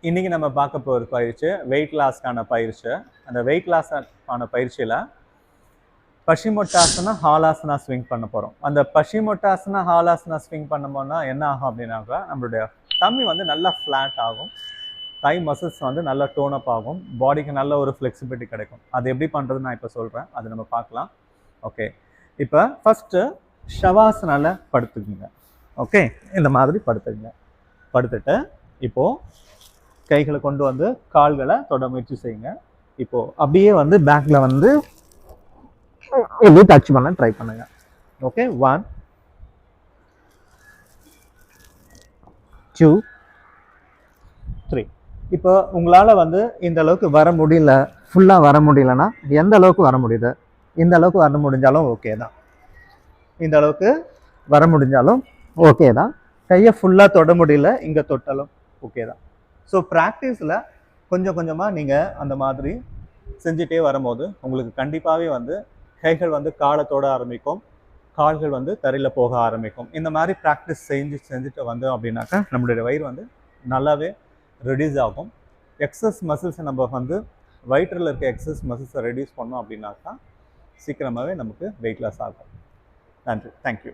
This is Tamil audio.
இன்றைக்கி நம்ம பார்க்க போகிற பயிற்சி வெயிட் லாஸ்க்கான பயிற்சி. அந்த வெயிட் லாஸ்க்கான பயிற்சியில் பஷிமொட்டாசனா ஹாலாசனா ஸ்விங் பண்ண போகிறோம். அந்த பஷிமொட்டாசனா ஹாலாசனா ஸ்விங் பண்ணோம்னா என்ன ஆகும் அப்படின்னாக்கா, நம்மளுடைய டம்மி வந்து நல்லா ஃப்ளாட் ஆகும், தை மசில்ஸ் வந்து நல்லா டோன் அப் ஆகும், பாடிக்கு நல்ல ஒரு ஃப்ளெக்சிபிலிட்டி கிடைக்கும். அது எப்படி பண்ணுறது நான் இப்போ சொல்கிறேன், அது நம்ம பார்க்கலாம். ஓகே, இப்போ ஃபஸ்ட்டு ஷவாசனால படுத்துக்குங்க. ஓகே, இந்த மாதிரி படுத்துக்குங்க. படுத்துட்டு இப்போது கைகளை கொண்டு வந்து கால்களை தொட முயற்சி செய்யுங்க. இப்போது அப்படியே வந்து பேக்கில் வந்து இப்படி டச் பண்ண ட்ரை பண்ணுங்க. ஓகே, 1 2 3. இப்போ உங்களால் வந்து இந்த அளவுக்கு வர முடியல, ஃபுல்லாக வர முடியலன்னா எந்த அளவுக்கு வர முடியுது, இந்த அளவுக்கு வர முடிஞ்சாலும் ஓகே தான். இந்த அளவுக்கு வர முடிஞ்சாலும் ஓகே தான். கையை ஃபுல்லாக தொட முடியல, இங்கே தொட்டாலும் ஓகே தான். ஸோ ப்ராக்டிஸில் கொஞ்சம் கொஞ்சமாக நீங்கள் அந்த மாதிரி செஞ்சுட்டே வரும்போது உங்களுக்கு கண்டிப்பாகவே வந்து கைகள் வந்து காலை தொட ஆரம்பிக்கும், கால்கள் வந்து தரையில் போக ஆரம்பிக்கும். இந்த மாதிரி ப்ராக்டிஸ் செஞ்சுட்டு வந்தோம் அப்படின்னாக்கா நம்மளுடைய வயிறு வந்து நல்லாவே ரெடியூஸ் ஆகும். எக்ஸஸ் மசில்ஸை நம்ம வந்து வயிற்றில் இருக்க எக்ஸஸ் மசில்ஸை ரெடியூஸ் பண்ணோம் அப்படின்னாக்கா சீக்கிரமாகவே நமக்கு வெயிட் லாஸ் ஆகும். நன்றி, தேங்க்யூ.